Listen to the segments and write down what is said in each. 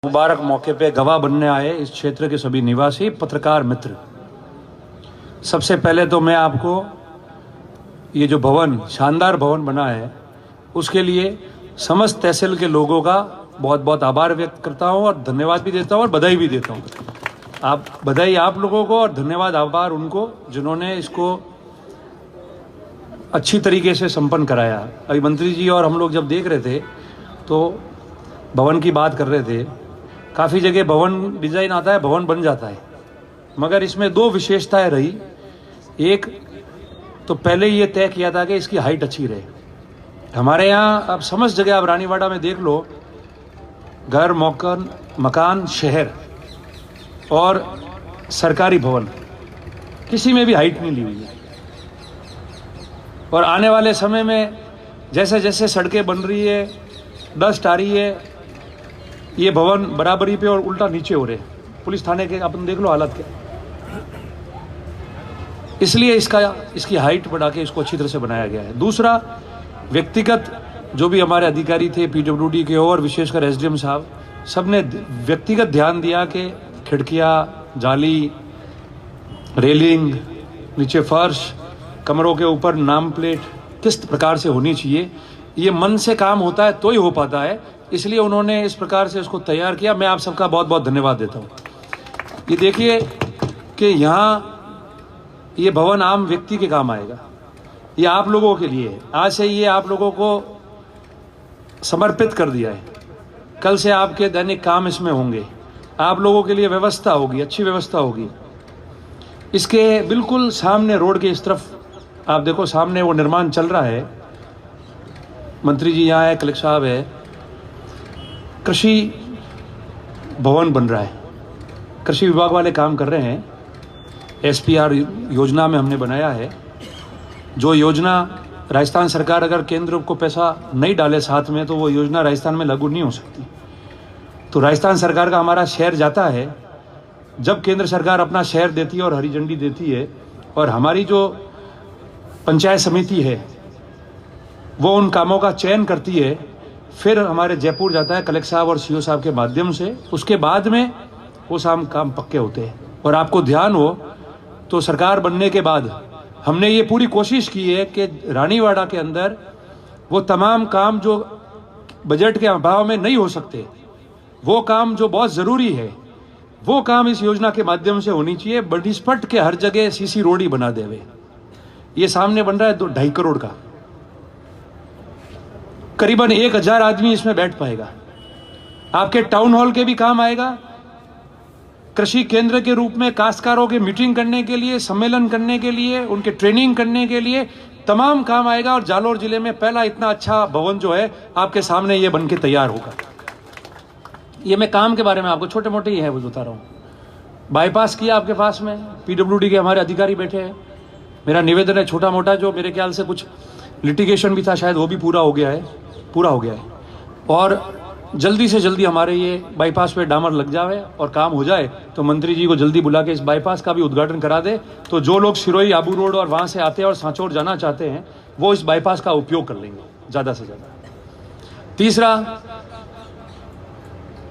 मुबारक मौके पे गवाह बनने आए इस क्षेत्र के सभी निवासी पत्रकार मित्र, सबसे पहले तो मैं आपको ये जो भवन, शानदार भवन बना है, उसके लिए समस्त तहसील के लोगों का बहुत बहुत आभार व्यक्त करता हूं और धन्यवाद भी देता हूं और बधाई भी देता हूं। बधाई आप लोगों को और धन्यवाद आभार उनको जिन्होंने इसको अच्छी तरीके से संपन्न कराया। अभी मंत्री जी और हम लोग जब देख रहे थे तो भवन की बात कर रहे थे। काफ़ी जगह भवन डिज़ाइन आता है, भवन बन जाता है, मगर इसमें दो विशेषताएं रही। एक तो पहले ये तय किया था कि इसकी हाइट अच्छी रहे। हमारे यहाँ अब समस्त जगह, आप रानीवाड़ा में देख लो, घर, मकान, शहर और सरकारी भवन, किसी में भी हाइट नहीं ली हुई है। और आने वाले समय में जैसे जैसे सड़कें बन रही है, डस्ट आ रही है, ये भवन बराबरी पे और उल्टा नीचे हो रहे। पुलिस थाने के अपन देख लो हालत क्या। इसलिए इसकी हाइट बढ़ा के इसको अच्छी तरह से बनाया गया है। दूसरा, व्यक्तिगत जो भी हमारे अधिकारी थे पीडब्ल्यूडी के और विशेषकर एसडीएम साहब, सबने व्यक्तिगत ध्यान दिया कि खिड़कियां, जाली, रेलिंग, नीचे फर्श, कमरों के ऊपर नाम प्लेट किस प्रकार से होनी चाहिए। ये मन से काम होता है तो ही हो पाता है, इसलिए उन्होंने इस प्रकार से उसको तैयार किया। मैं आप सबका बहुत बहुत धन्यवाद देता हूँ। ये देखिए कि यहाँ ये भवन आम व्यक्ति के काम आएगा, ये आप लोगों के लिए है। आज से ये आप लोगों को समर्पित कर दिया है। कल से आपके दैनिक काम इसमें होंगे, आप लोगों के लिए व्यवस्था होगी, अच्छी व्यवस्था होगी। इसके बिल्कुल सामने रोड के इस तरफ आप देखो, सामने वो निर्माण चल रहा है। मंत्री जी यहाँ है, कलेक्टर साहब है, कृषि भवन बन रहा है, कृषि विभाग वाले काम कर रहे हैं। एसपीआर योजना में हमने बनाया है, जो योजना राजस्थान सरकार अगर केंद्र को पैसा नहीं डाले साथ में तो वो योजना राजस्थान में लागू नहीं हो सकती। तो राजस्थान सरकार का हमारा शेयर जाता है जब केंद्र सरकार अपना शेयर देती है और हरी झंडी देती है, और हमारी जो पंचायत समिति है वो उन कामों का चयन करती है, फिर हमारे जयपुर जाता है कलेक्टर साहब और सीओ साहब के माध्यम से। उसके बाद में वो काम पक्के होते हैं। और आपको ध्यान हो तो सरकार बनने के बाद हमने ये पूरी कोशिश की है कि रानीवाड़ा के अंदर वो तमाम काम जो बजट के अभाव में नहीं हो सकते, वो काम जो बहुत ज़रूरी है, वो काम इस योजना के माध्यम से होनी चाहिए। बडिस्पट के हर जगह सीसी रोड ही बना देवे। ये सामने बन रहा है 2.5 करोड़ का, करीबन 1000 आदमी इसमें बैठ पाएगा। आपके टाउन हॉल के भी काम आएगा, कृषि केंद्र के रूप में काश्तकारों के मीटिंग करने के लिए, सम्मेलन करने के लिए, उनके ट्रेनिंग करने के लिए तमाम काम आएगा। और जालोर जिले में पहला इतना अच्छा भवन जो है आपके सामने ये बन के तैयार होगा। ये मैं काम के बारे में आपको छोटे मोटे ही है वो बता रहा हूँ। बाईपास किया आपके पास में, पीडब्ल्यूडी के हमारे अधिकारी बैठे हैं। मेरा निवेदन है छोटा मोटा, जो मेरे ख्याल से कुछ लिटिगेशन भी था शायद, वो भी पूरा हो गया है। और जल्दी से जल्दी हमारे ये बाईपास पे डामर लग जाए और काम हो जाए तो मंत्री जी को जल्दी बुला के इस बाईपास का भी उद्घाटन करा दे, तो जो लोग सिरोही आबू रोड और वहाँ से आते हैं और सांचौर जाना चाहते हैं वो इस बाईपास का उपयोग कर लेंगे ज़्यादा से ज़्यादा। तीसरा,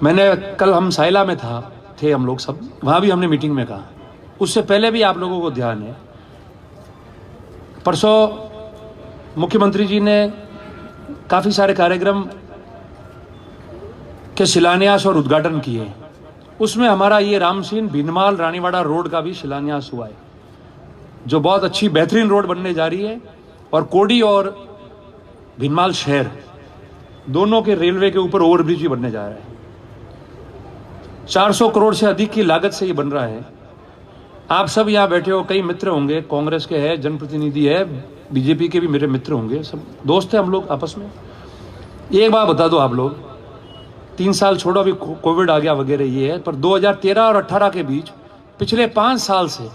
मैंने कल हम साइला में थे हम लोग सब, वहाँ भी हमने मीटिंग में कहा, उससे पहले भी आप लोगों को ध्यान है, परसों मुख्यमंत्री जी ने काफ़ी सारे कार्यक्रम के शिलान्यास और उद्घाटन किए। उसमें हमारा ये रामसीन भीनमाल रानीवाड़ा रोड का भी शिलान्यास हुआ है, जो बहुत अच्छी बेहतरीन रोड बनने जा रही है। और कोडी और भीनमाल शहर दोनों के रेलवे के ऊपर ओवरब्रिज भी बनने जा रहा है। 400 करोड़ से अधिक की लागत से ये बन रहा है। आप सब यहाँ बैठे हो, कई मित्र होंगे, कांग्रेस के है, जनप्रतिनिधि है, बीजेपी के भी मेरे मित्र होंगे, सब दोस्त हैं हम लोग आपस में। एक बात बता दो आप लोग, 3 साल छोड़ो, अभी कोविड आ गया वगैरह ये है, पर 2013 और 18 के बीच पिछले 5 साल से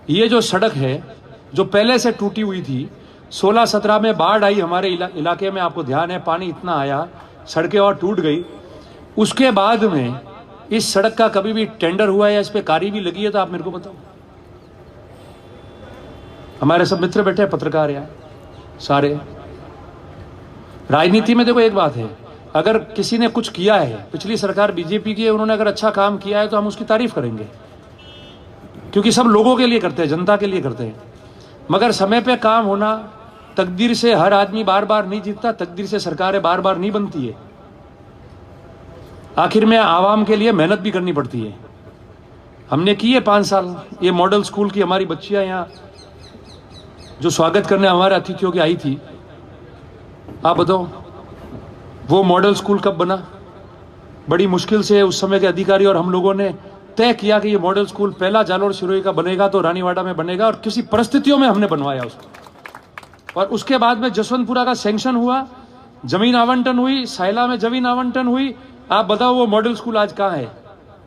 ये जो सड़क है जो पहले से टूटी हुई थी, 16-17 में बाढ़ आई हमारे इलाके में, आपको ध्यान है, पानी इतना आया, सड़कें और टूट गई। उसके बाद में इस सड़क का कभी भी टेंडर हुआ है या इस पे कारी भी लगी है तो आप मेरे को बताओ। हमारे सब मित्र बैठे हैं, पत्रकार यहाँ सारे। राजनीति में देखो एक बात है, अगर किसी ने कुछ किया है, पिछली सरकार बीजेपी की है, उन्होंने अगर अच्छा काम किया है तो हम उसकी तारीफ करेंगे, क्योंकि सब लोगों के लिए करते हैं, जनता के लिए करते हैं। मगर समय पे काम होना, तकदीर से हर आदमी बार बार नहीं जीतता, तकदीर से सरकारें बार बार नहीं बनती है। आखिर में आवाम के लिए मेहनत भी करनी पड़ती है। हमने की है 5 साल। ये मॉडल स्कूल की हमारी बच्चियां यहाँ जो स्वागत करने हमारे अतिथियों की आई थी, आप बताओ वो मॉडल स्कूल कब बना? बड़ी मुश्किल से उस समय के अधिकारी और हम लोगों ने तय किया कि ये मॉडल स्कूल पहला जालोर सिरोही का बनेगा तो रानीवाड़ा में बनेगा, और किसी परिस्थितियों में हमने बनवाया उसको। और उसके बाद में जसवंतपुरा का सैंक्शन हुआ, जमीन आवंटन हुई, सायला में जमीन आवंटन हुई। आप बताओ वो मॉडल स्कूल आज कहाँ है?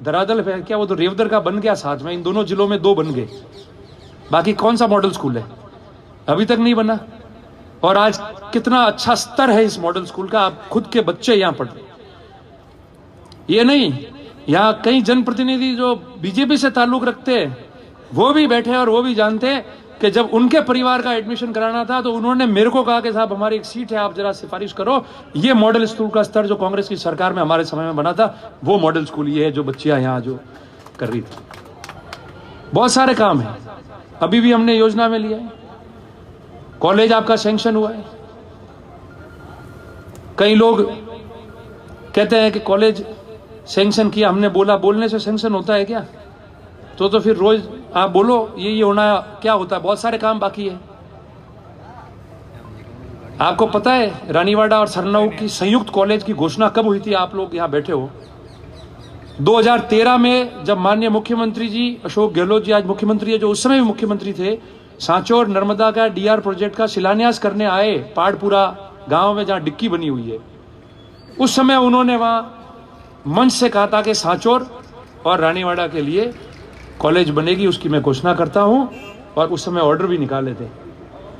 धरातल पे क्या? वो तो रेवदर का बन गया साथ में, इन दोनों जिलों में 2 बन गए, बाकी कौन सा मॉडल स्कूल है? अभी तक नहीं बना। और आज कितना अच्छा स्तर है इस मॉडल स्कूल का, आप खुद के बच्चे यहां पढ़ रहे। ये नहीं, यहां कई जनप्रतिनिधि जो बीजेपी से ताल्लुक रखते हैं वो भी बैठे और वो भी जानते हैं कि जब उनके परिवार का एडमिशन कराना था तो उन्होंने मेरे को कहा कि साहब हमारी एक सीट है, आप जरा सिफारिश करो। ये मॉडल स्कूल का स्तर जो कांग्रेस की सरकार में हमारे समय में बना था, वो मॉडल स्कूल ये है जो बच्चियां यहां जो कर रही थी। बहुत सारे काम है, अभी भी हमने योजना में लिया है। कॉलेज आपका सैंक्शन हुआ है। कई लोग कहते हैं कि कॉलेज सैंक्शन किया, हमने बोला बोलने से सैंक्शन होता है क्या? तो फिर रोज आप बोलो ये होना क्या होता है? बहुत सारे काम बाकी है। आपको पता है रानीवाड़ा और सरनऊ की संयुक्त कॉलेज की घोषणा कब हुई थी? आप लोग यहां बैठे हो 2013 में, जब माननीय मुख्यमंत्री जी अशोक गहलोत जी आज मुख्यमंत्री है, जो उस समय भी मुख्यमंत्री थे, सांचौर नर्मदा का डीआर प्रोजेक्ट का शिलान्यास करने आए पहाड़पुरा गांव में जहां डिक्की बनी हुई है। उस समय उन्होंने वहां मंच से कहा था कि सांचौर और रानीवाड़ा के लिए कॉलेज बनेगी, उसकी मैं घोषणा करता हूं। और उस समय ऑर्डर भी निकाले थे।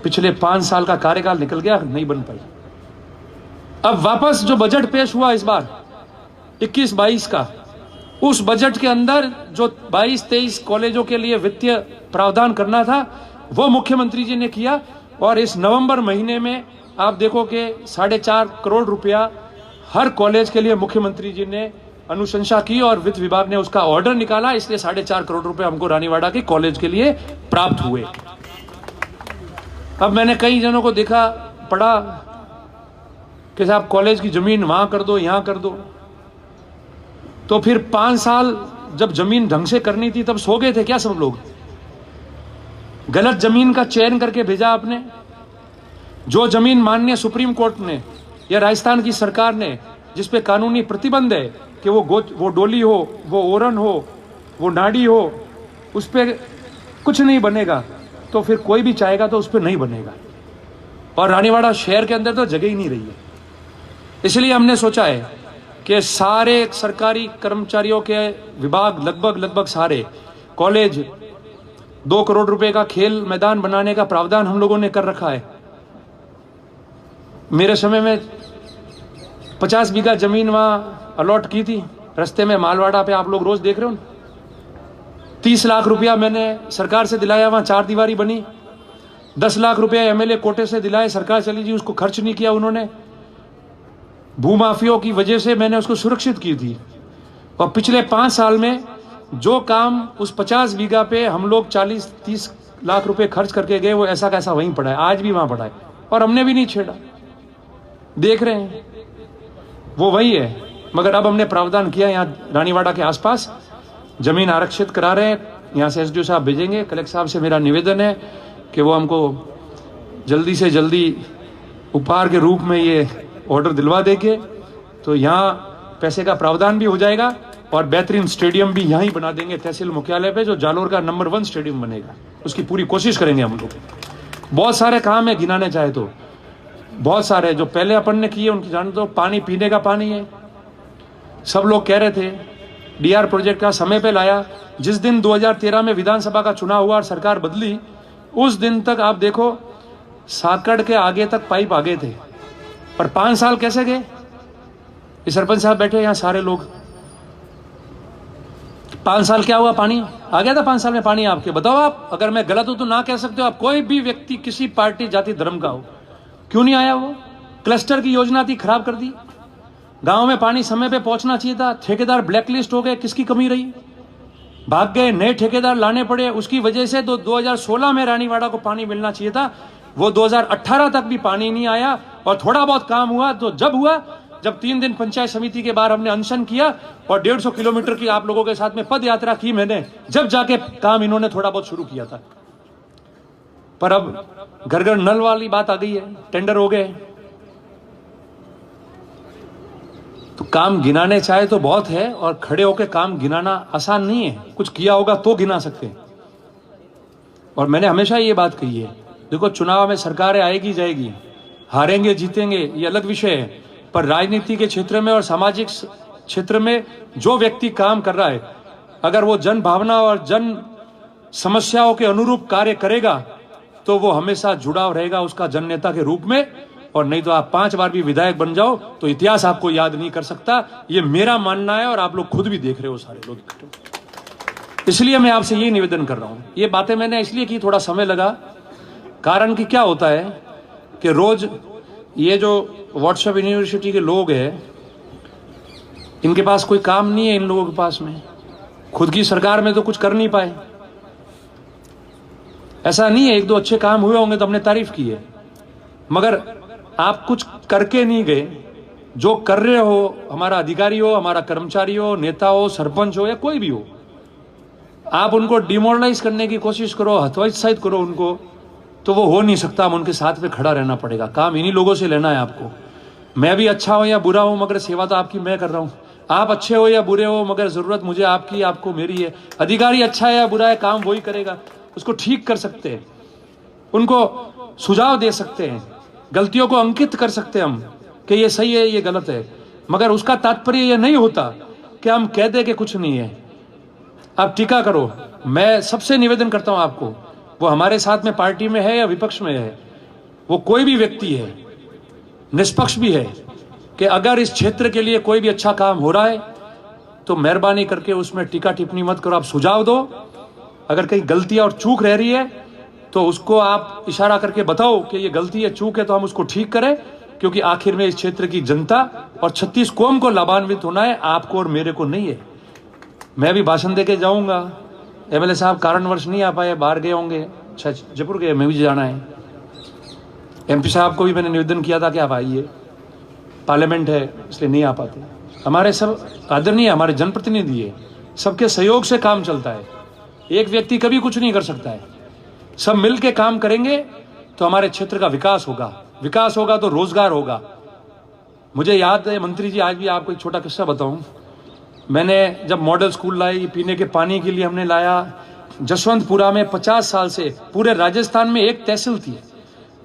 पिछले 5 साल का कार्यकाल निकल गया, नहीं बन पाई। अब वापस जो बजट पेश हुआ इस बार 21-22 का, उस बजट के अंदर जो 22-23 कॉलेजों के लिए वित्तीय प्रावधान करना था वो मुख्यमंत्री जी ने किया। और इस नवंबर महीने में आप देखो कि 4.5 करोड़ रुपया हर कॉलेज के लिए मुख्यमंत्री जी ने अनुशंसा की और वित्त विभाग ने उसका ऑर्डर निकाला। इसलिए 4.5 करोड़ रुपए हमको रानीवाड़ा के कॉलेज के लिए प्राप्त हुए। अब मैंने कई जनों को देखा, पढ़ा कि साहब कॉलेज की जमीन वहां कर दो, यहां कर दो। तो फिर 5 साल जब जमीन ढंग से करनी थी तब सो गए थे क्या सब लोग? गलत जमीन का चयन करके भेजा आपने। जो जमीन माननीय सुप्रीम कोर्ट ने या राजस्थान की सरकार ने, जिस पे कानूनी प्रतिबंध है कि वो डोली हो, वो ओरन हो, वो नाड़ी हो, उस पे कुछ नहीं बनेगा, तो फिर कोई भी चाहेगा तो उस पे नहीं बनेगा। और रानीवाड़ा शहर के अंदर तो जगह ही नहीं रही है। इसलिए हमने सोचा है कि सारे सरकारी कर्मचारियों के विभाग लगभग सारे कॉलेज 2 करोड़ रुपए का खेल मैदान बनाने का प्रावधान हम लोगों ने कर रखा है। मेरे समय में 50 बीघा जमीन वहां अलॉट की थी, रास्ते में मालवाड़ा पे आप लोग रोज देख रहे हो। 30 लाख रुपया मैंने सरकार से दिलाया, वहां 4 दीवारी बनी। 10 लाख रुपया एमएलए कोटे से दिलाए, सरकार चली जी, उसको खर्च नहीं किया उन्होंने। भूमाफियों की वजह से मैंने उसको सुरक्षित की थी। और पिछले 5 साल में जो काम उस 50 बीघा पे हम लोग 40-30 लाख रुपए खर्च करके गए, वो ऐसा कैसा वहीं पड़ा है, आज भी वहां पड़ा है और हमने भी नहीं छेड़ा। देख रहे हैं वो वही है। मगर अब हमने प्रावधान किया, यहाँ रानीवाड़ा के आसपास जमीन आरक्षित करा रहे हैं। यहाँ से एसडीओ साहब भेजेंगे। कलेक्टर साहब से मेरा निवेदन है कि वो हमको जल्दी से जल्दी उपहार के रूप में ये ऑर्डर दिलवा देंगे, तो यहाँ पैसे का प्रावधान भी हो जाएगा और बेहतरीन स्टेडियम भी यहीं बना देंगे तहसील मुख्यालय पे, जो जालोर का नंबर 1 स्टेडियम बनेगा। उसकी पूरी कोशिश करेंगे हम लोग। बहुत सारे काम है, गिनाने चाहे तो बहुत सारे जो पहले अपन ने किए उनकी जान दो। पानी पीने का पानी है, सब लोग कह रहे थे डीआर प्रोजेक्ट का समय पे लाया। जिस दिन 2013 में विधानसभा का चुनाव हुआ और सरकार बदली, उस दिन तक आप देखो साकड़ के आगे तक पाइप आ गए थे। पर 5 साल कैसे गए? ये सरपंच साहब बैठे यहाँ सारे लोग। 5 साल क्या हुआ? पानी आ गया था 5 साल में पानी आपके? बताओ आप, अगर मैं गलत हूं तो ना कह सकते हो आप। कोई भी व्यक्ति किसी पार्टी जाति धर्म का हो, क्यों नहीं आया? वो क्लस्टर की योजना थी, खराब कर दी। गांव में पानी समय पे पहुंचना चाहिए था, ठेकेदार ब्लैकलिस्ट हो गए, किसकी कमी रही? भाग गए, नए ठेकेदार लाने पड़े, उसकी वजह से 2016 में रानीवाड़ा को पानी मिलना चाहिए था, वो 2018 तक भी पानी नहीं आया। और थोड़ा बहुत काम हुआ तो जब हुआ, जब 3 दिन पंचायत समिति के बाहर हमने अनशन किया और 150 किलोमीटर की आप लोगों के साथ में पद यात्रा की मैंने, जब जाके काम इन्होंने थोड़ा बहुत शुरू किया था। पर अब घर घर नल वाली बात आ गई है, टेंडर हो गए, तो काम गिनाने चाहे तो बहुत है, और खड़े होकर काम गिनाना आसान नहीं है, कुछ किया होगा तो गिना सकते हैं। और मैंने हमेशा ये बात कही है, देखो चुनाव में सरकारें आएगी जाएगी, हारेंगे जीतेंगे ये अलग विषय है, पर राजनीति के क्षेत्र में और सामाजिक क्षेत्र में जो व्यक्ति काम कर रहा है, अगर वो जन भावना और जन समस्याओं के अनुरूप कार्य करेगा तो वो हमेशा जुड़ाव रहेगा उसका जन नेता के रूप में। और नहीं तो आप 5 बार भी विधायक बन जाओ तो इतिहास आपको याद नहीं कर सकता। ये मेरा मानना है और आप लोग खुद भी देख रहे हो, सारे लोग। इसलिए मैं आपसे यही निवेदन कर रहा हूं। ये बातें मैंने इसलिए की, थोड़ा समय लगा, कारण कि क्या होता है कि रोज ये जो व्हाट्सएप यूनिवर्सिटी के लोग हैं, इनके पास कोई काम नहीं है, इन लोगों के पास में खुद की सरकार में तो कुछ कर नहीं पाए। ऐसा नहीं है, 1-2 अच्छे काम हुए होंगे तो हमने तारीफ की है, मगर आप कुछ करके नहीं गए। जो कर रहे हो, हमारा अधिकारी हो, हमारा कर्मचारी हो, नेता हो, सरपंच हो या कोई भी हो, आप उनको डिमोरलाइज करने की कोशिश करो, हतोत्साहित करो उनको, तो वो हो नहीं सकता। हम उनके साथ में खड़ा रहना पड़ेगा। काम इन्हीं लोगों से लेना है आपको। मैं भी अच्छा हो या बुरा हो, मगर सेवा तो आपकी मैं कर रहा हूं। आप अच्छे हो या बुरे हो, मगर जरूरत मुझे आपकी, आपको मेरी है। अधिकारी अच्छा है या बुरा है, काम वही करेगा। उसको ठीक कर सकते हैं, उनको सुझाव दे सकते हैं, गलतियों को अंकित कर सकते हैं हम कि ये सही है, ये गलत है, मगर उसका तात्पर्य ये नहीं होता कि हम कह दे कि कुछ नहीं है। आप टीका करो। मैं सबसे निवेदन करता हूं आपको, वो हमारे साथ में पार्टी में है या विपक्ष में है, वो कोई भी व्यक्ति है, निष्पक्ष भी है, कि अगर इस क्षेत्र के लिए कोई भी अच्छा काम हो रहा है तो मेहरबानी करके उसमें टीका टिप्पणी मत करो, आप सुझाव दो। अगर कहीं गलती और चूक रह रही है तो उसको आप इशारा करके बताओ कि ये गलती है, चूक है, तो हम उसको ठीक करें, क्योंकि आखिर में इस क्षेत्र की जनता और 36 कौम को लाभान्वित होना है, आपको और मेरे को नहीं है। मैं भी भाषण दे के जाऊंगा, एमएलए साहब कारणवश नहीं आ पाए, बाहर गए होंगे, अच्छा जयपुर गए, मैं भी जाना है। एमपी साहब को भी मैंने निवेदन किया था कि आप आइए, पार्लियामेंट है इसलिए नहीं आ पाते। हमारे सब आदरणीय हमारे जनप्रतिनिधि है, सबके सहयोग से काम चलता है। एक व्यक्ति कभी कुछ नहीं कर सकता है, सब मिल के काम करेंगे तो हमारे क्षेत्र का विकास होगा। विकास होगा तो रोजगार होगा। मुझे याद है मंत्री जी, आज भी आपको एक छोटा किस्सा बताऊं। मैंने जब मॉडल स्कूल लाई, पीने के पानी के लिए हमने लाया, जसवंतपुरा में 50 साल से पूरे राजस्थान में एक तहसील थी।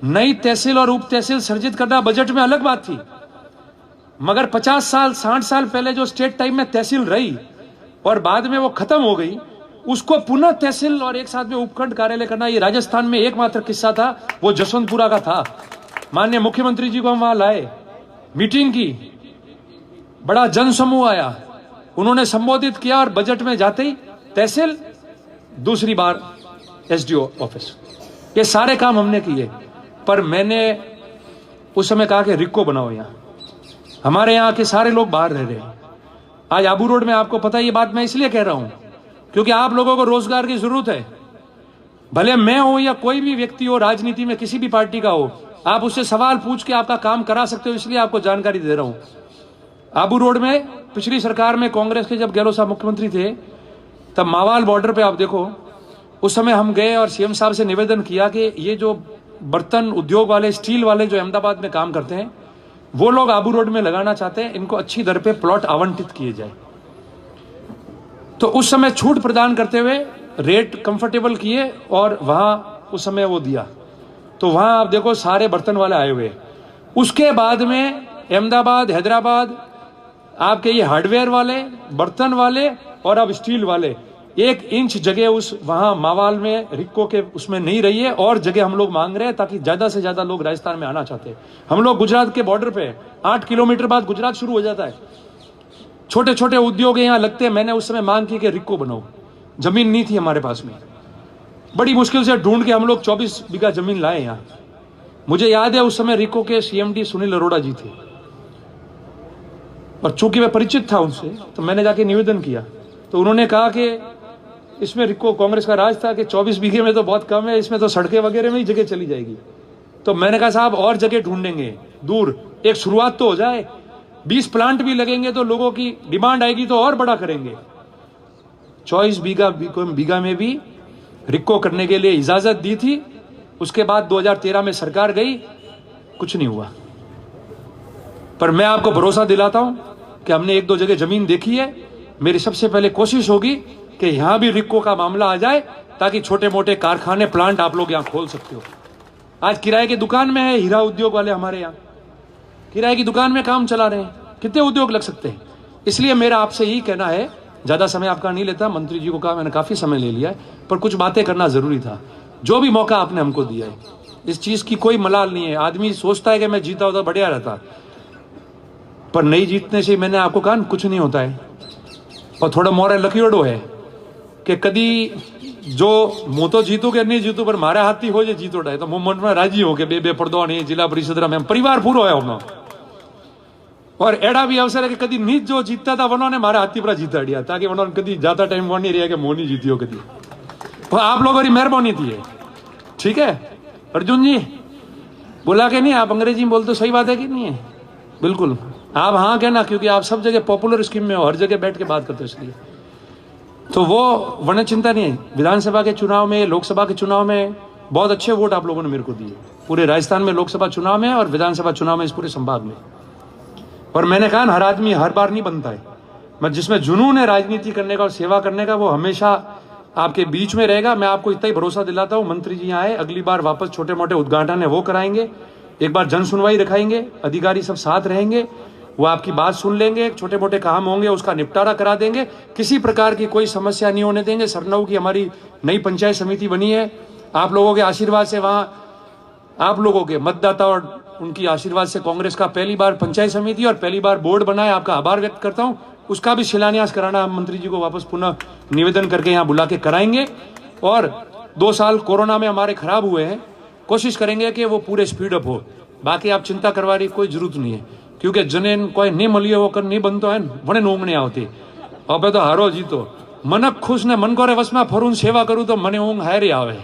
नई तहसील और उप तहसील सर्जित करना बजट में अलग बात थी, मगर 50 साल 60 साल पहले जो स्टेट टाइम में तहसील रही और बाद में वो खत्म हो गई, उसको पुनः तहसील और एक साथ में उपखंड कार्यालय करना, ये राजस्थान में एकमात्र किस्सा था, वो जसवंतपुरा का था। माननीय मुख्यमंत्री जी को हम वहां लाए, मीटिंग की, बड़ा जनसमूह आया, उन्होंने संबोधित किया और बजट में जाते ही तहसील, दूसरी बार एसडीओ ऑफिस, ये सारे काम हमने किए। पर मैंने उस समय कहा कि रिक्को बनाओ, यहां हमारे यहाँ के सारे लोग बाहर रह रहे हैं। आज आबू रोड में आपको पता है, ये बात मैं इसलिए कह रहा हूं क्योंकि आप लोगों को रोजगार की जरूरत है। भले मैं हूं या कोई भी व्यक्ति हो, राजनीति में किसी भी पार्टी का हो, आप उससे सवाल पूछ के आपका काम करा सकते हो, इसलिए आपको जानकारी दे रहा हूं। आबू रोड में पिछली सरकार में कांग्रेस के जब गहलोत साहब मुख्यमंत्री थे, तब मावाल बॉर्डर पे आप देखो, उस समय हम गए और सीएम साहब से निवेदन किया कि ये जो बर्तन उद्योग वाले, स्टील वाले जो अहमदाबाद में काम करते हैं, वो लोग आबू रोड में लगाना चाहते हैं, इनको अच्छी दर पे प्लॉट आवंटित किए जाए। तो उस समय छूट प्रदान करते हुए रेट कंफर्टेबल किए और वहां उस समय वो दिया, तो वहां आप देखो सारे बर्तन वाले आए हुए। उसके बाद में अहमदाबाद, हैदराबाद, आपके ये हार्डवेयर वाले, बर्तन वाले और अब स्टील वाले, 1 इंच जगह उस वहां मावाल में रिक्को के उसमें नहीं रही है, और जगह हम लोग मांग रहे हैं ताकि ज्यादा से ज्यादा लोग राजस्थान में आना चाहते हैं। हम लोग गुजरात के बॉर्डर पे, 8 किलोमीटर बाद गुजरात शुरू हो जाता है, छोटे छोटे उद्योग यहाँ लगते हैं। मैंने उस समय मांग की कि रिक्को बनाओ, जमीन नहीं थी हमारे पास में, बड़ी मुश्किल से ढूंढ के हम लोग 24 बीघा जमीन लाए यहाँ। मुझे याद है उस समय रिक्को के सीएमडी सुनील अरोड़ा जी थे, और चूंकि मैं परिचित था उनसे, तो मैंने जाके निवेदन किया। तो उन्होंने कहा कि इसमें रिक्को कांग्रेस का राज था कि 24 बीघे में तो बहुत कम है, इसमें तो सड़कें वगैरह में ही जगह चली जाएगी। तो मैंने कहा साहब और जगह ढूंढेंगे दूर, एक शुरुआत तो हो जाए, 20 प्लांट भी लगेंगे तो लोगों की डिमांड आएगी तो और बड़ा करेंगे। 24 बीघा में भी रिक्को करने के लिए इजाजत दी थी। उसके बाद 2013 में सरकार गई, कुछ नहीं हुआ। पर मैं आपको भरोसा दिलाता हूं कि हमने 1-2 जगह जमीन देखी है। मेरी सबसे पहले कोशिश होगी कि यहां भी रिक्को का मामला आ जाए, ताकि छोटे मोटे कारखाने प्लांट आप लोग यहां खोल सकते हो। आज किराए की दुकान में है, हीरा उद्योग वाले हमारे यहाँ किराए की दुकान में काम चला रहे हैं, कितने उद्योग लग सकते हैं। इसलिए मेरा आपसे यही कहना है, ज्यादा समय आपका नहीं लेता, मंत्री जी को कहा मैंने काफी समय ले लिया है, पर कुछ बातें करना जरूरी था। जो भी मौका आपने हमको दिया है, इस चीज की कोई मलाल नहीं है। आदमी सोचता है कि मैं जीता होता बढ़िया रहता, पर नहीं जीतने से मैंने आपको कहा कुछ नहीं होता है। और थोड़ा मोरे लकीड़ो है कि कदी जो मुँह तो जीतू के नहीं जीतू, पर मारे हाथी हो जे जीतो डाय तो मुँह मन में राजी हो के बे पड़दो नहीं जिला परिषद में परिवार पूरो है हमनो। और एड़ा भी अवसर है कि कदी नीच जो जीतता था वनों ने मारे हाथी पर जीता दिया, ताकि वनों कदी ज्यादा टाइम वो नहीं रहा कि मोह नहीं जीती हो कदी। वो आप लोगों की मेहरबानी थी, ठीक है। अर्जुन जी बोला कि नहीं, आप अंग्रेजी में बोलते सही बात है कि नहीं है? बिल्कुल आप हाँ कहना, क्योंकि आप सब जगह पॉपुलर स्कीम में हो, हर जगह बैठ के बात करते हो, इसलिए तो वो वर्ण चिंता नहीं है। विधानसभा के चुनाव में, लोकसभा के चुनाव में बहुत अच्छे वोट आप लोगों ने मेरे को दिए, पूरे राजस्थान में लोकसभा चुनाव में और विधानसभा चुनाव में, इस पूरे संभाग में। और मैंने कहा हर आदमी हर बार नहीं बनता है, मैं जिसमें जुनून है राजनीति करने का और सेवा करने का, वो हमेशा आपके बीच में रहेगा। मैं आपको इतना ही भरोसा दिलाता हूँ, मंत्री जी आए, अगली बार वापस छोटे मोटे उद्घाटन है वो कराएंगे, एक बार जन सुनवाई रखाएंगे, अधिकारी सब साथ रहेंगे, वो आपकी बात सुन लेंगे, छोटे मोटे काम होंगे उसका निपटारा करा देंगे, किसी प्रकार की कोई समस्या नहीं होने देंगे। सरनऊ की हमारी नई पंचायत समिति बनी है, आप लोगों के आशीर्वाद से, वहां आप लोगों के मतदाता और उनकी आशीर्वाद से कांग्रेस का पहली बार पंचायत समिति और पहली बार बोर्ड बना है। आपका आभार व्यक्त करता हूं। उसका भी शिलान्यास कराना हम मंत्री जी को वापस पुनः निवेदन करके यहाँ बुला के कराएंगे। और 2 साल कोरोना में हमारे खराब हुए हैं, कोशिश करेंगे कि वो पूरे स्पीड अप हो। बाकी आप चिंता करवाने की कोई जरूरत नहीं है, क्योंकि जने कोई नहीं मलिए वो कर नहीं बनतो है वने ऊँघने आवती। अब तो हारो जीतो मन खुश ने मन करे वश में फरून सेवा करूँ तो मने ऊँघ हारी आवे।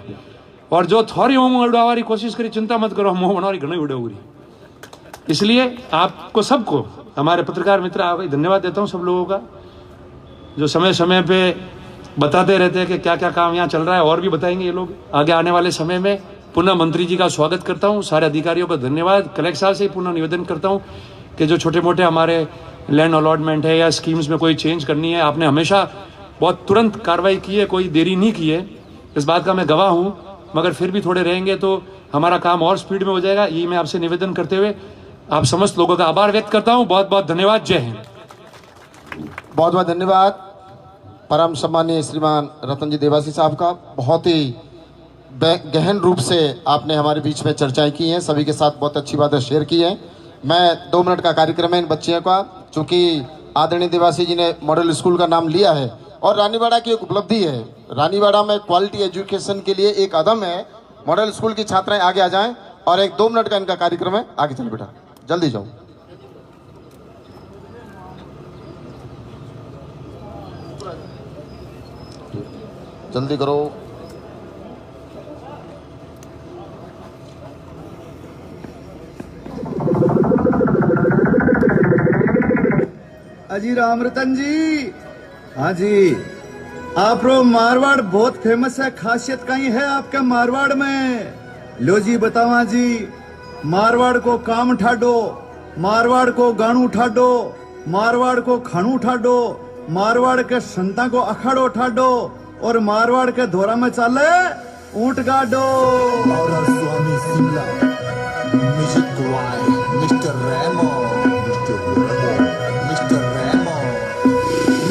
और जो थोड़ी ऊँघ उड़ावारी कोशिश करी, चिंता मत करो, मुँह बनवारी घनी उड़ाऊरी। इसलिए आपको सबको, हमारे पत्रकार मित्र, आपको धन्यवाद देता हूँ सब लोगों का, जो समय समय पे बताते रहते हैं कि क्या क्या काम यहाँ चल रहा है। और भी बताएंगे ये लोग आगे आने वाले समय में। पुनः मंत्री जी का स्वागत करता हूँ, सारे अधिकारियों का धन्यवाद। कलेक्टर साहब से पुनः निवेदन करता हूँ कि जो छोटे मोटे हमारे लैंड अलॉटमेंट है या स्कीम्स में कोई चेंज करनी है, आपने हमेशा बहुत तुरंत कार्रवाई की है, कोई देरी नहीं की है, इस बात का मैं गवाह हूँ। मगर फिर भी थोड़े रहेंगे तो हमारा काम और स्पीड में हो जाएगा, यही मैं आपसे निवेदन करते हुए आप समस्त लोगों का आभार व्यक्त करता हूँ। बहुत बहुत धन्यवाद। जय हिंद। बहुत बहुत धन्यवाद परम सम्मानीय श्रीमान रतन जी देवासी साहब का। बहुत ही गहन रूप से आपने हमारे बीच में चर्चाएं की हैं, सभी के साथ बहुत अच्छी बातें शेयर की हैं। मैं 2 मिनट का कार्यक्रम है इन बच्चियों का, चूँकि आदरणीय देवासी जी ने मॉडल स्कूल का नाम लिया है और रानीवाड़ा की एक उपलब्धि है। रानीवाड़ा में क्वालिटी एजुकेशन के लिए एक कदम है। मॉडल स्कूल की छात्राएं आगे आ जाएं और एक 2 मिनट का इनका कार्यक्रम है, आगे चल बेटा, जल्दी जाओ। जल्दी करो। अजी राम रतन जी, हाँ जी, आप रो मारवाड़ बहुत फेमस है, खासियत कहीं है आपके मारवाड़ में? लो जी बतावा जी, मारवाड़ को काम ठाडो, मारवाड़ को गाणू ठाडो, मारवाड़ को खाणू ठाडो, मारवाड़ के संता को अखाड़ो ठाडो और मारवाड़ के धोरा में चाले ऊंट गाडो। और स्वामी शिमला म्यूजिक गुआए मिस्टर रेमो, मिस्टर रेमो।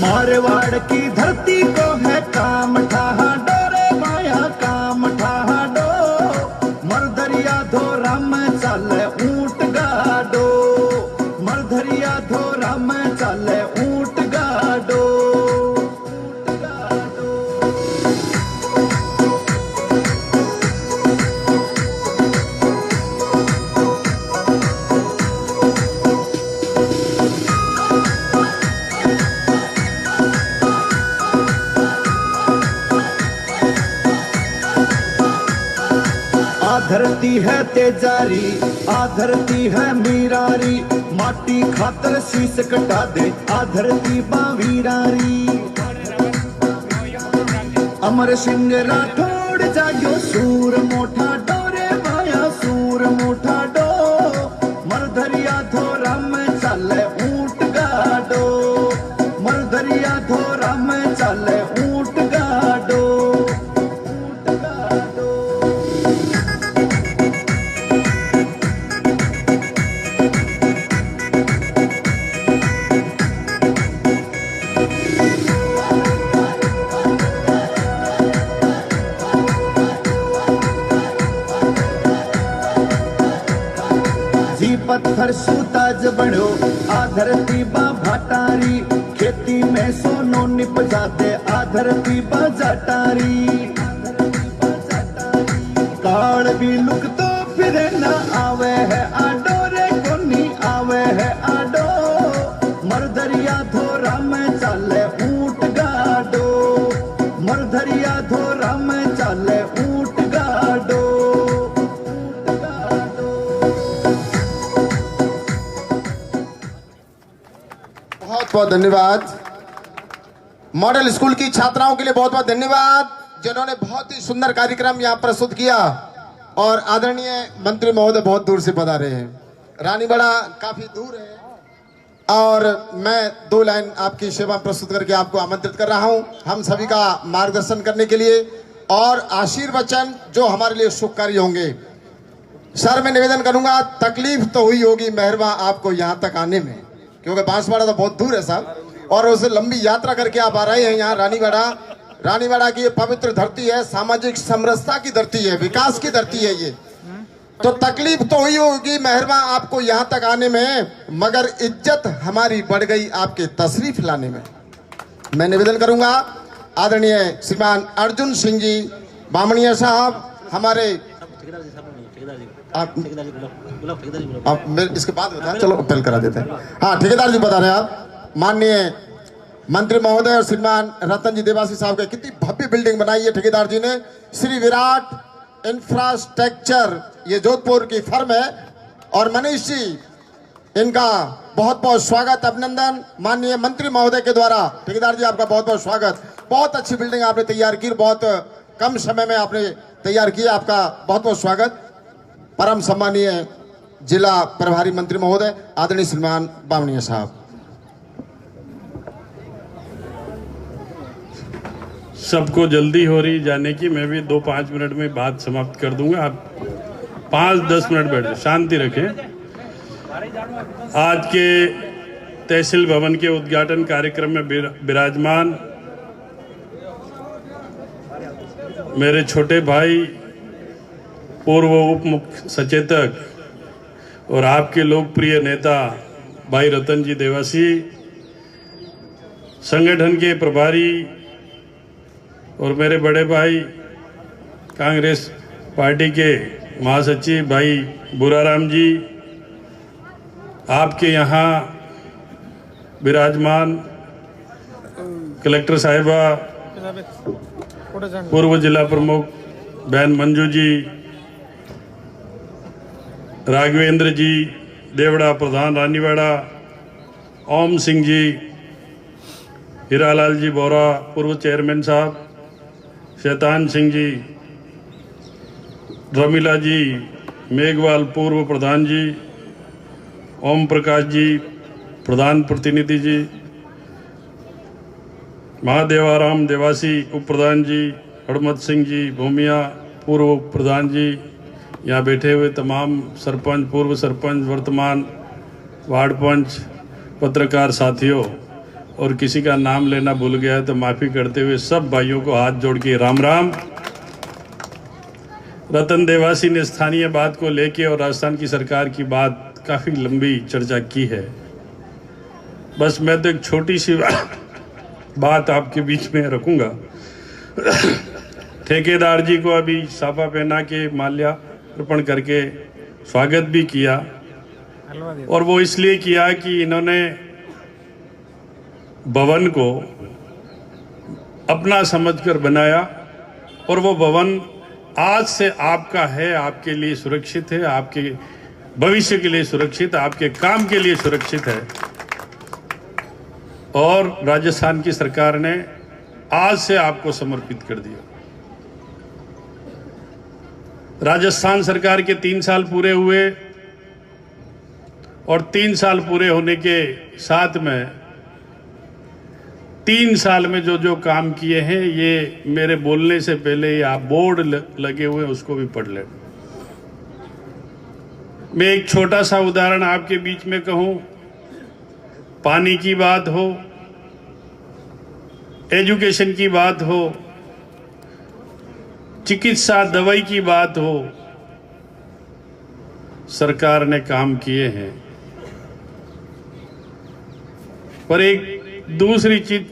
मारवाड़ की धरती को है काम ठाडो रे माया, काम ठाडो, मरधरिया धोरा में चाले ऊंट गाडो, मरधरिया धोरा में चाले ऊंट गाडो। धरती है तेजारी, आ धरती है मीरारी, माटी खातर शीश कटा दे, आ धरती बावीरारी। अमर सिंह राठौड़ जाग्यो सूर मोठा डोरे माया सूर मोठा डो, मरधरिया धोरा में चाले ऊंट गाडो, मरधरिया धोरा में चाले ऊंट गाडो, ऊंट गाडो। जी पत्थर सूताज बनो, आ धरती बा भाटारी, खेती में सोनो निप जाते, आ धरती बा जाटारी। काल भी लुक तो फिर न आवे है आडो रे कोनी आवे है आडो, मरधरिया धोरा में चाले ऊंट गाडो, मरधरिया धोरा में चाले ऊंट गाडो, ऊंट गाडो। बहुत बहुत धन्यवाद। मॉडल स्कूल की छात्राओं के लिए बहुत बहुत धन्यवाद, जिन्होंने बहुत ही सुंदर कार्यक्रम यहाँ प्रस्तुत किया। और आदरणीय मंत्री महोदय बहुत दूर से पधारे हैं, रानीबड़ा काफी दूर है, और मैं 2 लाइन आपकी सेवा प्रस्तुत करके आपको आमंत्रित कर रहा हूं, हम सभी का मार्गदर्शन करने के लिए और आशीर्वचन जो हमारे लिए शुभकारी होंगे। सर, मैं निवेदन करूंगा, तकलीफ तो हुई होगी मेहरबा आपको यहाँ तक आने में, क्योंकि बांसवाड़ा तो बहुत दूर है साहब, और उसे लंबी यात्रा करके आप आ रहे हैं यहाँ रानीबड़ा। रानीबड़ा की ये पवित्र धरती है, सामाजिक समरसता की धरती है, विकास की धरती है ये, तो तकलीफ तो हुई होगी मेहरबा आपको यहाँ तक आने में, मगर इज्जत हमारी बढ़ गई आपके तशरीफ लाने में। मैं निवेदन करूंगा आदरणीय श्रीमान अर्जुन सिंह जी बामणिया साहब, हमारे आप इसके बाद बता, चलो अपील करा देते हैं। हाँ, ठेकेदार जी बता रहे हैं आप, माननीय मंत्री महोदय और श्रीमान रतन जी देवासी साहब के, कितनी भव्य बिल्डिंग बनाई है ठेकेदार जी ने। श्री विराट इंफ्रास्ट्रक्चर, ये जोधपुर की फर्म है, और मनीष जी, इनका बहुत बहुत स्वागत, अभिनंदन माननीय मंत्री महोदय के द्वारा। ठेकेदार जी, आपका बहुत बहुत स्वागत। बहुत अच्छी बिल्डिंग आपने तैयार की, बहुत कम समय में आपने तैयार की, आपका बहुत बहुत स्वागत। परम सम्मानीय जिला प्रभारी मंत्री महोदय आदरणीय श्रीमान बामणिया साहब। सबको जल्दी हो रही जाने की, मैं भी 2-5 मिनट में बात समाप्त कर दूंगा, आप 5-10 मिनट बैठ जाए, शांति रखें। आज के तहसील भवन के उद्घाटन कार्यक्रम में विराजमान मेरे छोटे भाई, पूर्व उप मुख्य सचेतक और आपके लोकप्रिय नेता भाई रतन जी देवासी, संगठन के प्रभारी और मेरे बड़े भाई कांग्रेस पार्टी के महासचिव भाई बुराराम जी, आपके यहाँ विराजमान कलेक्टर साहिबा, पूर्व जिला प्रमुख बहन मंजू जी, राघवेंद्र जी देवड़ा प्रधान रानीवाड़ा, ओम सिंह जी, हीरालाल जी बोरा पूर्व चेयरमैन साहब, शैतान सिंह जी, रमीला जी मेघवाल पूर्व प्रधान जी, ओम प्रकाश जी प्रधान प्रतिनिधि जी, महादेवाराम देवासी उप प्रधान जी, हड़मत सिंह जी भूमिया पूर्व प्रधान जी, यहाँ बैठे हुए तमाम सरपंच, पूर्व सरपंच, वर्तमान वार्ड पंच, पत्रकार साथियों, और किसी का नाम लेना भूल गया है तो माफ़ी करते हुए सब भाइयों को हाथ जोड़ के राम राम। रतन देवासी ने स्थानीय बात को लेके और राजस्थान की सरकार की बात काफ़ी लंबी चर्चा की है, बस मैं तो एक छोटी सी बात आपके बीच में रखूंगा। ठेकेदार जी को अभी साफा पहना के माल्यार्पण करके स्वागत भी किया, और वो इसलिए किया कि इन्होंने भवन को अपना समझकर बनाया, और वो भवन आज से आपका है, आपके लिए सुरक्षित है, आपके भविष्य के लिए सुरक्षित, आपके काम के लिए सुरक्षित है। और राजस्थान की सरकार ने आज से आपको समर्पित कर दिया। राजस्थान सरकार के 3 साल पूरे हुए और 3 साल पूरे होने के साथ में 3 साल में जो जो काम किए हैं, ये मेरे बोलने से पहले आप बोर्ड लगे हुए उसको भी पढ़ लें। मैं एक छोटा सा उदाहरण आपके बीच में कहूं, पानी की बात हो, एजुकेशन की बात हो, चिकित्सा दवाई की बात हो, सरकार ने काम किए हैं। पर एक दूसरी चीज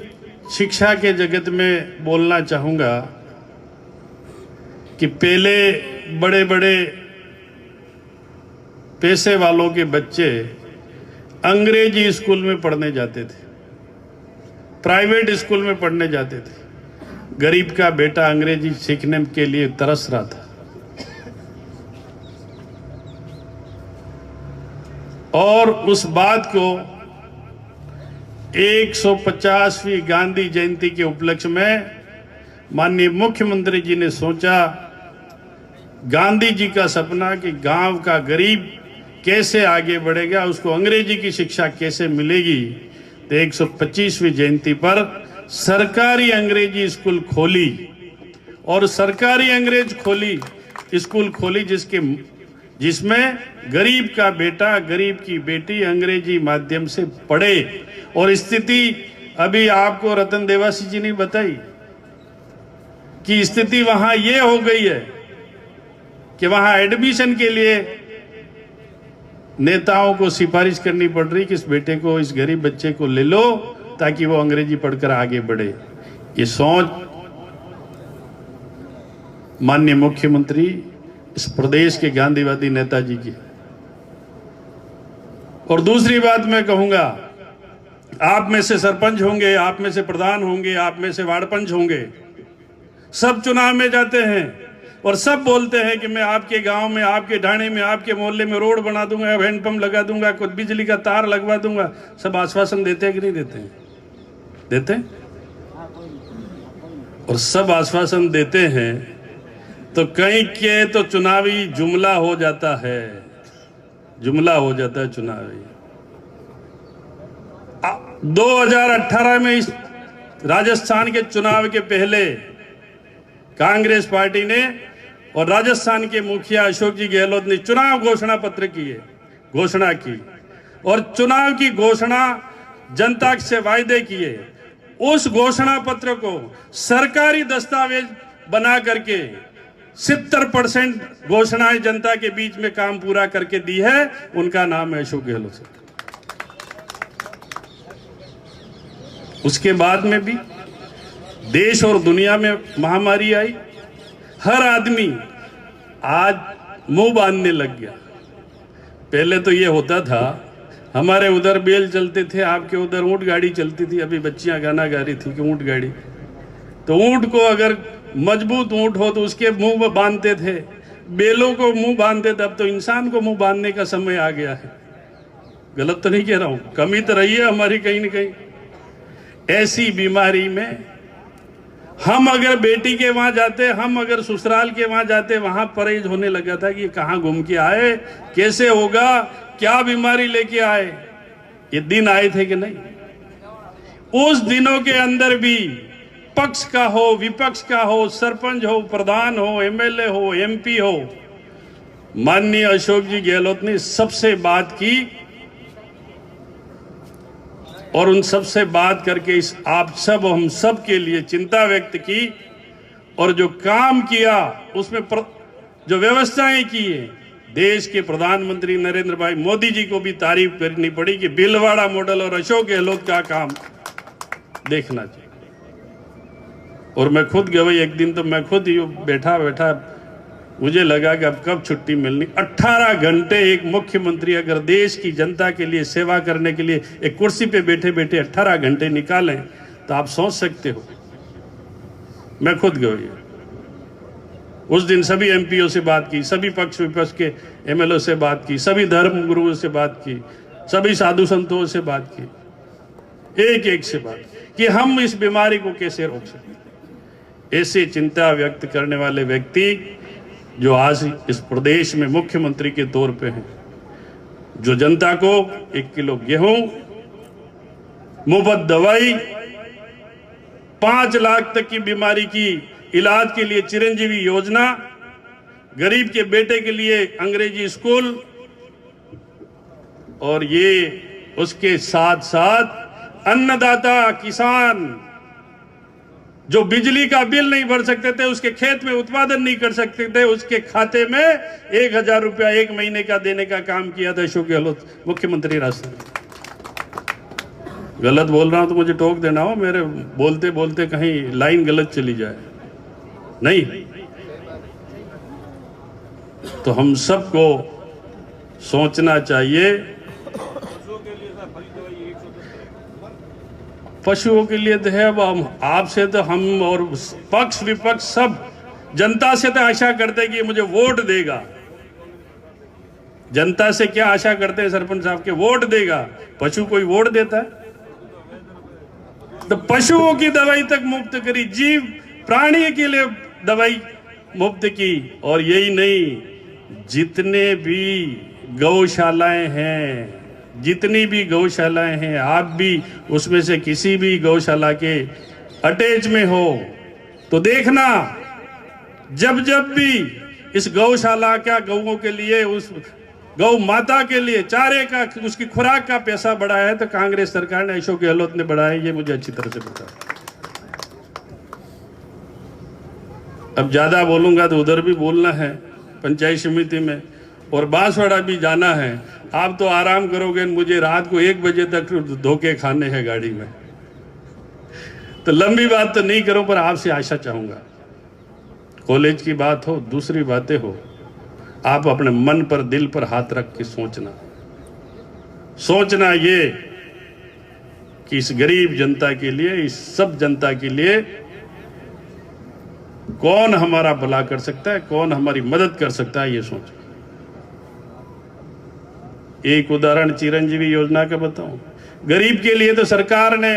शिक्षा के जगत में बोलना चाहूंगा कि पहले बड़े बड़े पैसे वालों के बच्चे अंग्रेजी स्कूल में पढ़ने जाते थे, प्राइवेट स्कूल में पढ़ने जाते थे। गरीब का बेटा अंग्रेजी सीखने के लिए तरस रहा था। और उस बात को 150वीं गांधी जयंती के उपलक्ष्य में माननीय मुख्यमंत्री जी ने सोचा, गांधी जी का सपना कि गांव का गरीब कैसे आगे बढ़ेगा, उसको अंग्रेजी की शिक्षा कैसे मिलेगी। तो 125वीं जयंती पर सरकारी अंग्रेजी स्कूल खोली और सरकारी अंग्रेज स्कूल खोली जिसमें गरीब का बेटा, गरीब की बेटी अंग्रेजी माध्यम से पढ़े। और स्थिति अभी आपको रतन देवासी जी ने बताई कि स्थिति वहां ये हो गई है कि वहां एडमिशन के लिए नेताओं को सिफारिश करनी पड़ रही कि इस बेटे को, इस गरीब बच्चे को ले लो ताकि वो अंग्रेजी पढ़कर आगे बढ़े। ये सोच माननीय मुख्यमंत्री इस प्रदेश के गांधीवादी नेताजी की। और दूसरी बात मैं कहूंगा, आप में से सरपंच होंगे, आप में से प्रधान होंगे, आप में से वार्ड पंच होंगे, सब चुनाव में जाते हैं और सब बोलते हैं कि मैं आपके गांव में, आपके ढाणे में, आपके मोहल्ले में रोड बना दूंगा, हैंडपंप लगा दूंगा, कुछ बिजली का तार लगवा दूंगा। सब आश्वासन देते हैं कि नहीं देते हैं? देते हैं। और सब आश्वासन देते हैं तो कहीं के तो चुनावी जुमला हो जाता है, जुमला हो जाता है चुनावी। 2018 में इस राजस्थान के चुनाव के पहले कांग्रेस पार्टी ने और राजस्थान के मुखिया अशोक जी गहलोत ने चुनाव घोषणा पत्र घोषणा की और चुनाव की घोषणा जनता से वायदे किए। उस घोषणा पत्र को सरकारी दस्तावेज बना करके 70% घोषणाएं जनता के बीच में काम पूरा करके दी है। उनका नाम है अशोक गहलोत। उसके बाद में भी देश और दुनिया में महामारी आई, हर आदमी आज मुंह बांधने लग गया। पहले तो ये होता था, हमारे उधर बैल चलते थे, आपके उधर ऊंट गाड़ी चलती थी। अभी बच्चियां गाना गा रही थी कि ऊंट गाड़ी, तो ऊंट को अगर मजबूत ऊंट हो तो उसके मुंह बांधते थे, बैलों को मुंह बांधते थे। अब तो इंसान को मुंह बांधने का समय आ गया है। गलत तो नहीं कह रहा हूं, कमी तो रही है हमारी कहीं ना कहीं। ऐसी बीमारी में हम अगर बेटी के वहां जाते, हम अगर ससुराल के वहां जाते, वहां परहेज होने लगा था कि ये कहां घूम के आए, कैसे होगा, क्या बीमारी लेके आए। ये दिन आए थे कि नहीं? उस दिनों के अंदर भी पक्ष का हो, विपक्ष का हो, सरपंच हो, प्रधान हो, एमएलए हो, एमपी हो, माननीय अशोक जी गहलोत ने सबसे बात की और उन सबसे बात करके इस आप सब, हम सब के लिए चिंता व्यक्त की और जो काम किया उसमें जो व्यवस्थाएं की है, देश के प्रधानमंत्री नरेंद्र भाई मोदी जी को भी तारीफ करनी पड़ी कि भीलवाड़ा मॉडल और अशोक गहलोत का काम देखना चाहिए। और मैं खुद गई, एक दिन तो मैं खुद ही बैठा मुझे लगा कि अब कब छुट्टी मिलनी। 18 घंटे एक मुख्यमंत्री अगर देश की जनता के लिए सेवा करने के लिए एक कुर्सी पे बैठे बैठे 18 घंटे निकालें तो आप सोच सकते हो। मैं खुद गई, उस दिन सभी एमपीओ से बात की, सभी पक्ष विपक्ष के एमएलओ से बात की, सभी धर्म गुरुओं से बात की, सभी साधु संतों से बात की, एक एक से बात कि हम इस बीमारी को कैसे रोक सकते। ऐसी चिंता व्यक्त करने वाले व्यक्ति जो आज इस प्रदेश में मुख्यमंत्री के तौर पे हैं, जो जनता को 1 किलो गेहूं, मुफ्त दवाई, 5 लाख तक की बीमारी की इलाज के लिए चिरंजीवी योजना, गरीब के बेटे के लिए अंग्रेजी स्कूल, और ये उसके साथ साथ अन्नदाता किसान जो बिजली का बिल नहीं भर सकते थे, उसके खेत में उत्पादन नहीं कर सकते थे, उसके खाते में 1000 रुपया 1 महीने का देने का काम किया था अशोक गहलोत मुख्यमंत्री राजस्थान। गलत बोल रहा हूं तो मुझे टोक देना हो, मेरे बोलते बोलते कहीं लाइन गलत चली जाए। नहीं तो हम सबको सोचना चाहिए, पशुओं के लिए तो है। अब हम आपसे तो हम और पक्ष विपक्ष सब जनता से तो आशा करते हैं कि मुझे वोट देगा। जनता से क्या आशा करते हैं सरपंच साहब के? वोट देगा। पशु कोई वोट देता है? तो पशुओं की दवाई तक मुफ्त करी, जीव प्राणी के लिए दवाई मुफ्त की। और यही नहीं, जितने भी गौशालाएं हैं, जितनी भी गौशालाएं हैं, आप भी उसमें से किसी भी गौशाला के अटैच में हो तो देखना, जब जब भी इस गौशाला का गौओं के लिए, उस गौ माता के लिए चारे का, उसकी खुराक का पैसा बढ़ाया है तो कांग्रेस सरकार ने, अशोक गहलोत ने बढ़ाया, ये मुझे अच्छी तरह से पता है। अब ज्यादा बोलूंगा तो उधर भी बोलना है पंचायत समिति में, और बांसवाड़ा भी जाना है। आप तो आराम करोगे, मुझे रात को 1 बजे तक धोखे खाने हैं गाड़ी में, तो लंबी बात तो नहीं करूं, पर आपसे आशा चाहूंगा, कॉलेज की बात हो, दूसरी बातें हो, आप अपने मन पर, दिल पर हाथ रख के सोचना ये कि इस गरीब जनता के लिए, इस सब जनता के लिए कौन हमारा भला कर सकता है, कौन हमारी मदद कर सकता है, ये सोचो। एक उदाहरण चिरंजीवी योजना का बताऊं। गरीब के लिए तो सरकार ने